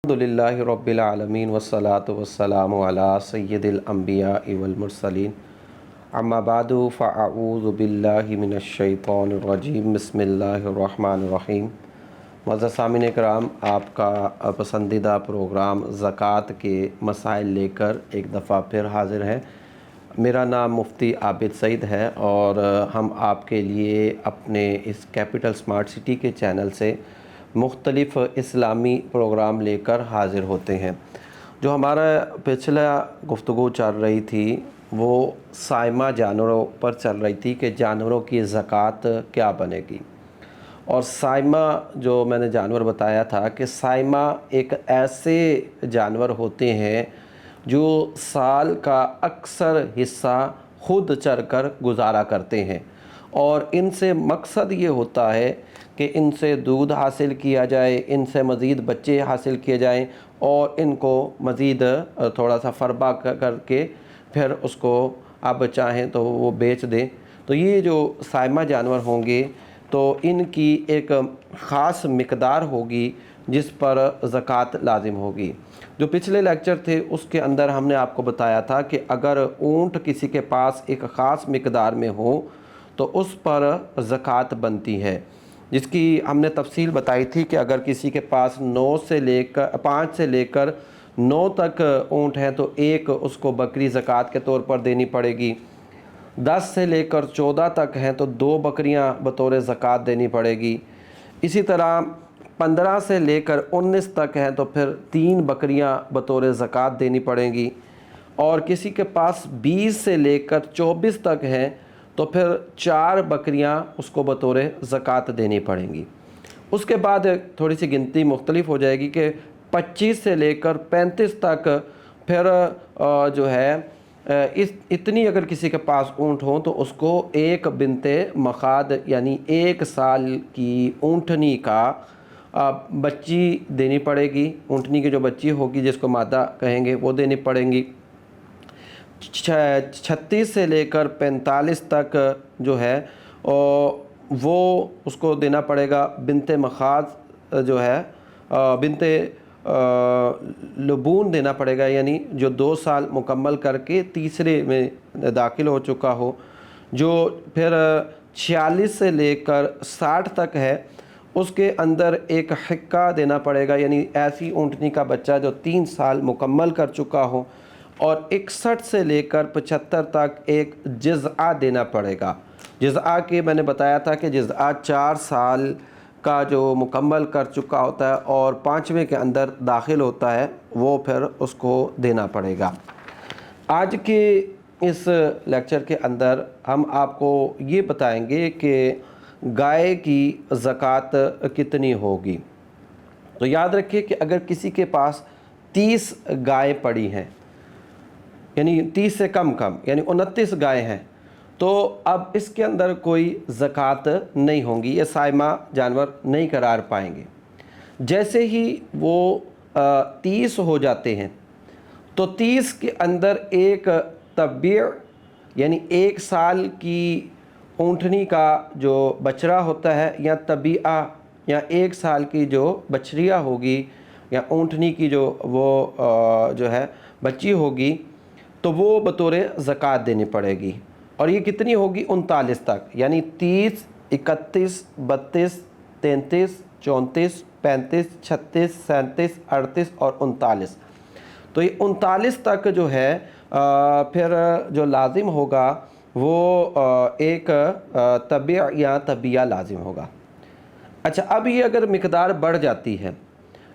الحمدللہ رب العالمین والصلاة والسلام علی سید الانبیاء والمرسلین اما بعد فاعوذ باللہ من الشیطان الرجیم بسم اللہ الرحمن الرحیم۔ معزز سامعین کرام، آپ کا پسندیدہ پروگرام زکوٰۃ کے مسائل لے کر ایک دفعہ پھر حاضر ہے۔ میرا نام مفتی عابد سعید ہے اور ہم آپ کے لیے اپنے اس کیپٹل سمارٹ سٹی کے چینل سے مختلف اسلامی پروگرام لے کر حاضر ہوتے ہیں۔ جو ہمارا پچھلا گفتگو چل رہی تھی وہ صائمہ جانوروں پر چل رہی تھی کہ جانوروں کی زکوٰۃ کیا بنے گی، اور صائمہ جو میں نے جانور بتایا تھا کہ صائمہ ایک ایسے جانور ہوتے ہیں جو سال کا اکثر حصہ خود چر کر گزارا کرتے ہیں، اور ان سے مقصد یہ ہوتا ہے کہ ان سے دودھ حاصل کیا جائے، ان سے مزید بچے حاصل کیے جائیں اور ان کو مزید تھوڑا سا فربا کر کے پھر اس کو اب چاہیں تو وہ بیچ دیں۔ تو یہ جو صائمہ جانور ہوں گے تو ان کی ایک خاص مقدار ہوگی جس پر زکوٰۃ لازم ہوگی۔ جو پچھلے لیکچر تھے اس کے اندر ہم نے آپ کو بتایا تھا کہ اگر اونٹ کسی کے پاس ایک خاص مقدار میں ہو تو اس پر زکوٰۃ بنتی ہے، جس کی ہم نے تفصیل بتائی تھی کہ اگر کسی کے پاس 5 سے لے کر 9 تک اونٹ ہیں تو ایک اس کو بکری زکوٰۃ کے طور پر دینی پڑے گی۔ 10 سے لے کر 14 تک ہیں تو 2 بکریاں بطور زکوٰۃ دینی پڑے گی۔ اسی طرح 15 سے لے کر 19 تک ہیں تو پھر 3 بکریاں بطور زکوٰۃ دینی پڑیں گی، اور کسی کے پاس 20 سے لے کر 24 تک ہیں تو پھر 4 بکریاں اس کو بطور زکوٰۃ دینی پڑیں گی۔ اس کے بعد تھوڑی سی گنتی مختلف ہو جائے گی کہ 25 سے لے کر 35 تک پھر جو ہے اتنی اگر کسی کے پاس اونٹ ہوں تو اس کو ایک بنت مخاض یعنی 1 سال کی اونٹنی کا بچی دینی پڑے گی۔ اونٹنی کی جو بچی ہوگی جس کو مادہ کہیں گے وہ دینی پڑیں گی۔ 36 سے لے کر 45 تک جو ہے وہ اس کو دینا پڑے گا بنت مخاض جو ہے بنت لبون دینا پڑے گا، یعنی جو 2 سال مکمل کر کے تیسرے میں داخل ہو چکا ہو۔ جو پھر 46 سے لے کر 60 تک ہے اس کے اندر ایک حقہ دینا پڑے گا، یعنی ایسی اونٹنی کا بچہ جو 3 سال مکمل کر چکا ہو، اور 61 سے لے کر 75 تک ایک جزعہ دینا پڑے گا۔ جزعہ کے میں نے بتایا تھا کہ جزعہ 4 سال کا جو مکمل کر چکا ہوتا ہے اور 5ویں کے اندر داخل ہوتا ہے وہ پھر اس کو دینا پڑے گا۔ آج کے اس لیکچر کے اندر ہم آپ کو یہ بتائیں گے کہ گائے کی زکوٰۃ کتنی ہوگی۔ تو یاد رکھیے کہ اگر کسی کے پاس 30 گائے پڑی ہیں، یعنی 30 سے کم یعنی 29 گائے ہیں، تو اب اس کے اندر کوئی زکوٰۃ نہیں ہوگی، یہ صائمہ جانور نہیں قرار پائیں گے۔ جیسے ہی وہ 30 ہو جاتے ہیں تو 30 کے اندر ایک تبیع یعنی 1 سال کی اونٹنی کا جو بچڑا ہوتا ہے یا طبیعہ یا 1 سال کی جو بچڑیا ہوگی یا اونٹنی کی جو ہے بچی ہوگی تو وہ بطور زکوٰۃ دینی پڑے گی، اور یہ کتنی ہوگی 39 تک، یعنی 30 31 32 33 34 35 36 37 38 اور 39۔ تو یہ 39 تک جو ہے پھر جو لازم ہوگا وہ ایک تبیع یا طبیعہ لازم ہوگا۔ اچھا، اب یہ اگر مقدار بڑھ جاتی ہے،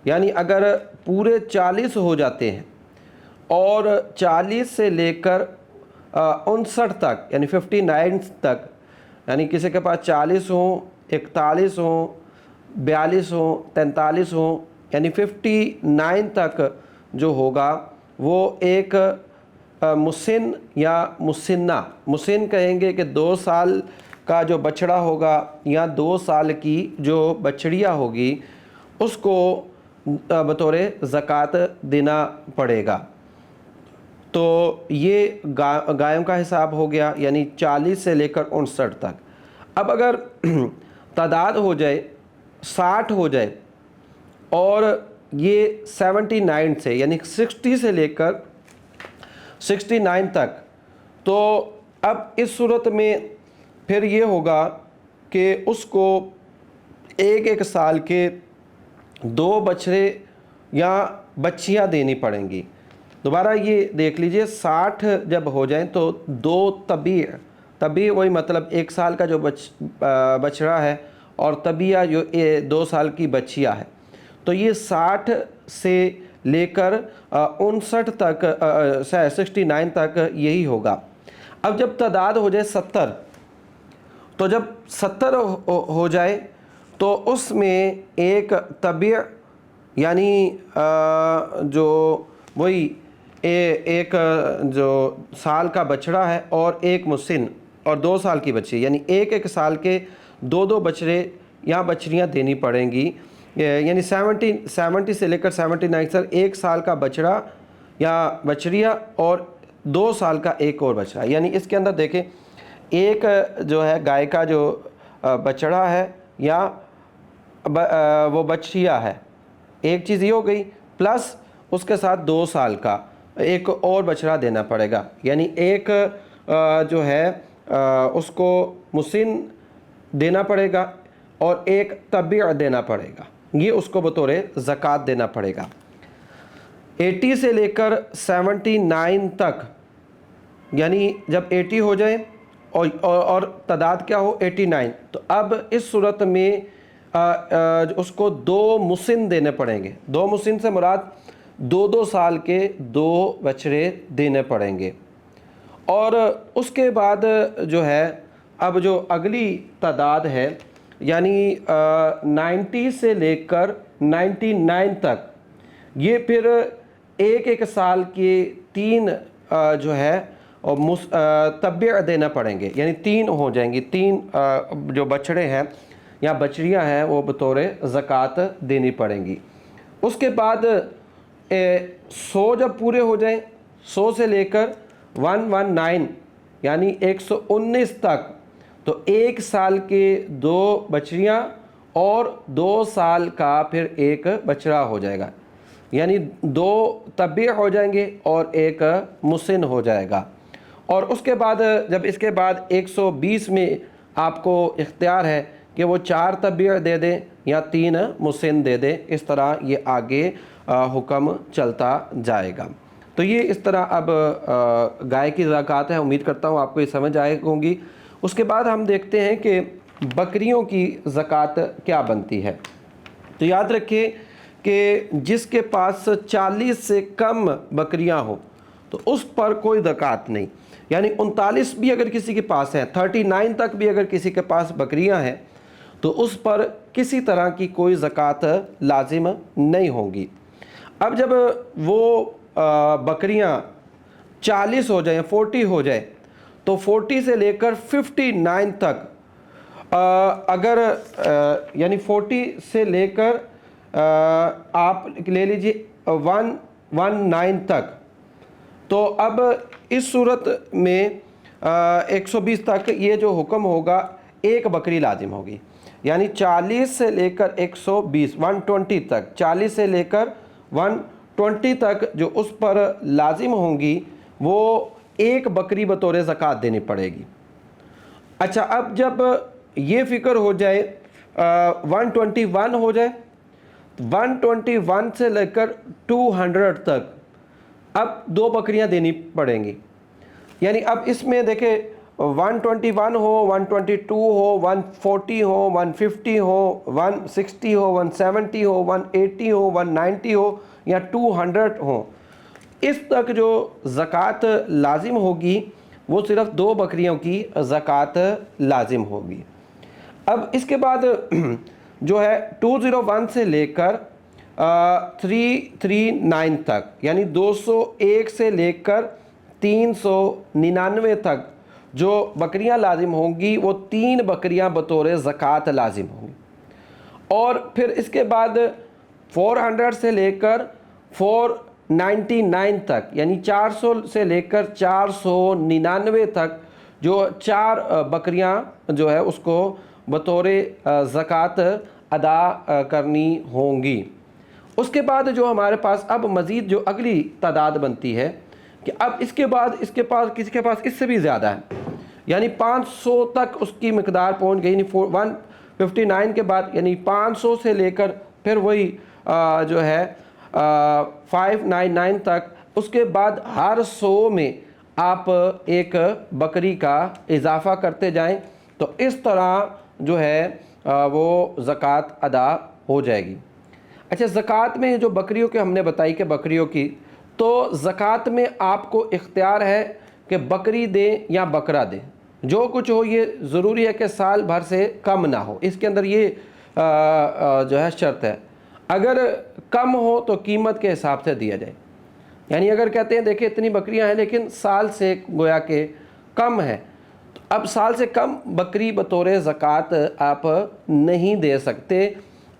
یعنی اگر پورے 40 ہو جاتے ہیں اور 40 سے لے کر 59 تک یعنی 59 تک، یعنی کسی کے پاس 40 ہوں 41 ہوں 42 ہوں 43 ہوں، یعنی 59 تک جو ہوگا وہ ایک مسن یا مسن کہیں گے کہ 2 سال کا جو بچڑا ہوگا یا 2 سال کی جو بچڑیا ہوگی اس کو بطور زکوٰۃ دینا پڑے گا۔ تو یہ گایوں کا حساب ہو گیا، یعنی 40 سے لے کر 59 تک۔ اب اگر تعداد ہو جائے 60 ہو جائے اور یہ 79 سے یعنی 60 سے لے کر 69 تک، تو اب اس صورت میں پھر یہ ہوگا کہ اس کو ایک سال کے 2 بچڑے یا بچیاں دینی پڑیں گی۔ دوبارہ یہ دیکھ لیجئے، 60 جب ہو جائیں تو 2 طبیع وہی مطلب 1 سال کا جو بچڑا ہے، اور طبیعہ جو 2 سال کی بچیاں ہے، تو یہ 60 سے لے کر 59 تک 69 تک یہی ہوگا۔ اب جب تعداد ہو جائے 70، تو جب 70 ہو جائے تو اس میں ایک طبیع یعنی جو وہی ایک جو سال کا بچڑا ہے اور ایک مسن اور 2 سال کی بچی، یعنی ایک سال کے 2 بچڑے یا بچڑیاں دینی پڑیں گی، یعنی 70 سے لے کر 79 تک 1 سال کا بچڑا یا بچڑیا اور 2 سال کا ایک اور بچڑا۔ یعنی اس کے اندر دیکھیں، ایک جو ہے گائے کا جو بچڑا ہے یا وہ بچڑیا ہے، ایک چیز یہ ہو گئی، پلس اس کے ساتھ 2 سال کا ایک اور بچڑا دینا پڑے گا، یعنی ایک جو ہے اس کو مسن دینا پڑے گا اور ایک طبیع دینا پڑے گا، یہ اس کو بطور زکوٰۃ دینا پڑے گا۔ 80 سے لے کر 79 تک، یعنی جب 80 ہو جائے اور تعداد کیا ہو 89، تو اب اس صورت میں اس کو 2 مسن دینے پڑیں گے۔ 2 مسن سے مراد 2 سال کے 2 بچڑے دینے پڑیں گے۔ اور اس کے بعد جو ہے اب جو اگلی تعداد ہے، یعنی 90 سے لے کر 99 تک، یہ پھر ایک سال کے 3 جو ہے طبیع دینا پڑیں گے، یعنی 3 ہو جائیں گی، 3 جو بچڑے ہیں یا بچڑیاں ہیں وہ بطور زکوٰۃ دینی پڑیں گی۔ اس کے بعد 100 جب پورے ہو جائیں، 100 سے لے کر 119 یعنی 119 تک، تو 1 سال کے 2 بچڑیاں اور 2 سال کا پھر ایک بچڑا ہو جائے گا، یعنی 2 طبیع ہو جائیں گے اور ایک مسن ہو جائے گا۔ اور اس کے بعد جب اس کے بعد 120 میں آپ کو اختیار ہے کہ وہ 4 طبیع دے دیں یا 3 مسن دے دیں، اس طرح یہ آگے حکم چلتا جائے گا۔ تو یہ اس طرح اب گائے کی زکوٰۃ ہے، امید کرتا ہوں آپ کو یہ سمجھ آئے ہوں گی۔ اس کے بعد ہم دیکھتے ہیں کہ بکریوں کی زکوٰۃ کیا بنتی ہے۔ تو یاد رکھیں کہ جس کے پاس 40 سے کم بکریاں ہوں تو اس پر کوئی زکوٰۃ نہیں، یعنی 39 بھی اگر کسی کے پاس ہے، 39 تک بھی اگر کسی کے پاس بکریاں ہیں تو اس پر کسی طرح کی کوئی زکوٰۃ لازم نہیں ہوگی۔ اب جب وہ بکریاں 40 ہو جائیں، 40 ہو جائیں، تو 40 سے لے کر 59 تک اگر یعنی 40 سے لے کر آپ لے لیجئے 119 تک، تو اب اس صورت میں 120 تک یہ جو حکم ہوگا ایک بکری لازم ہوگی، یعنی 40 سے لے کر 120 120 تک، 40 سے لے کر 120 تک جو اس پر لازم ہوں گی وہ ایک بکری بطور زکوٰۃ دینی پڑے گی۔ اچھا، اب جب یہ فکر ہو جائے 121 ہو جائے، 121 سے لے کر 200 تک اب 2 بکریاں دینی پڑیں گی، یعنی اب اس میں دیکھیں 121 ہو، 122 ہو، 140 ہو، 150 ہو، 160 ہو، 170 ہو، 180 ہو، 190 ہو یا 200 ہو، اس تک جو زکوٰۃ لازم ہوگی وہ صرف 2 بکریوں کی زکوٰۃ لازم ہوگی۔ اب اس کے بعد جو ہے 201 سے لے کر 339 تک، یعنی 201 سے لے کر 399 تک جو بکریاں لازم ہوں گی وہ 3 بکریاں بطور زکوٰۃ لازم ہوں گی۔ اور پھر اس کے بعد 400 سے لے کر 499 تک، یعنی 400 سے لے کر 499 تک جو 4 بکریاں جو ہے اس کو بطور زکوٰۃ ادا کرنی ہوں گی۔ اس کے بعد جو ہمارے پاس اب مزید جو اگلی تعداد بنتی ہے کہ اب اس کے بعد اس کے پاس کسی کے پاس اس سے بھی زیادہ ہے، یعنی 500 تک اس کی مقدار پہنچ گئی، یعنی 159 کے بعد یعنی 500 سے لے کر پھر وہی جو ہے 599 تک، اس کے بعد ہر 100 میں آپ ایک بکری کا اضافہ کرتے جائیں، تو اس طرح جو ہے وہ زکوٰۃ ادا ہو جائے گی۔ اچھا، زکوٰۃ میں جو بکریوں کے ہم نے بتائی کہ بکریوں کی، تو زکوٰۃ میں آپ کو اختیار ہے کہ بکری دیں یا بکرا دیں، جو کچھ ہو یہ ضروری ہے کہ سال بھر سے کم نہ ہو، اس کے اندر یہ جو ہے شرط ہے۔ اگر کم ہو تو قیمت کے حساب سے دیا جائے، یعنی اگر کہتے ہیں دیکھیں اتنی بکریاں ہیں لیکن سال سے گویا کہ کم ہے، تو اب سال سے کم بکری بطور زکوٰۃ آپ نہیں دے سکتے،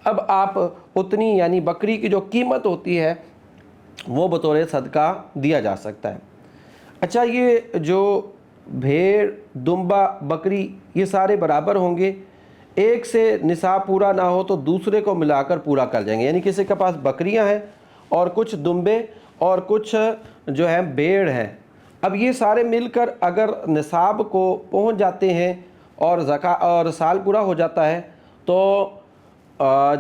اب آپ اتنی یعنی بکری کی جو قیمت ہوتی ہے وہ بطور صدقہ دیا جا سکتا ہے۔ اچھا، یہ جو بھیڑ، دمبا، بکری یہ سارے برابر ہوں گے، ایک سے نصاب پورا نہ ہو تو دوسرے کو ملا کر پورا کر جائیں گے، یعنی کسی کے پاس بکریاں ہیں اور کچھ دمبے اور کچھ جو ہے بھیڑ ہیں، اب یہ سارے مل کر اگر نصاب کو پہنچ جاتے ہیں اور سال پورا ہو جاتا ہے تو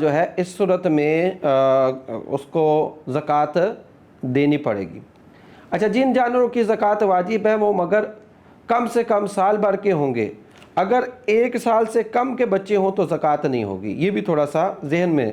جو ہے اس صورت میں اس کو زکوٰۃ دینی پڑے گی۔ اچھا، جن جانوروں کی زکوٰۃ واجب ہے وہ مگر کم سے کم سال بھر کے ہوں گے، اگر 1 سال سے کم کے بچے ہوں تو زکوٰۃ نہیں ہوگی، یہ بھی تھوڑا سا ذہن میں،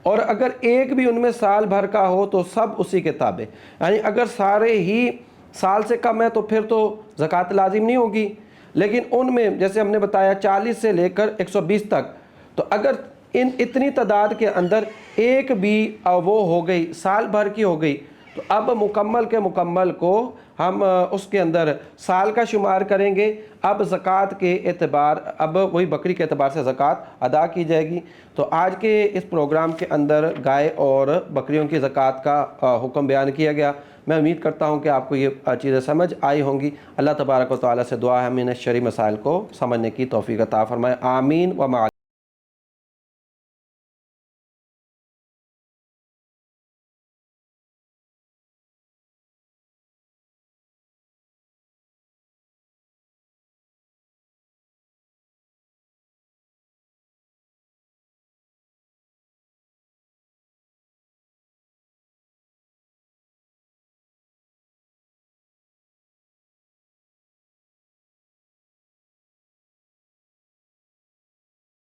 اور اگر ایک بھی ان میں سال بھر کا ہو تو سب اسی کے تابع، یعنی اگر سارے ہی سال سے کم ہے تو پھر تو زکوٰۃ لازم نہیں ہوگی، لیکن ان میں جیسے ہم نے بتایا 40 سے لے کر 120 تک، تو اگر اتنی تعداد کے اندر ایک بھی وہ ہو گئی سال بھر کی ہو گئی تو اب مکمل کے مکمل کو ہم اس کے اندر سال کا شمار کریں گے، اب زکوٰۃ کے اعتبار اب وہی بکری کے اعتبار سے زکوٰۃ ادا کی جائے گی۔ تو آج کے اس پروگرام کے اندر گائے اور بکریوں کی زکوٰۃ کا حکم بیان کیا گیا۔ میں امید کرتا ہوں کہ آپ کو یہ چیزیں سمجھ آئی ہوں گی۔ اللہ تبارک و تعالیٰ سے دعا ہے ہمیں ان شرعی مسائل کو سمجھنے کی توفیق عطا فرمائے، آمین و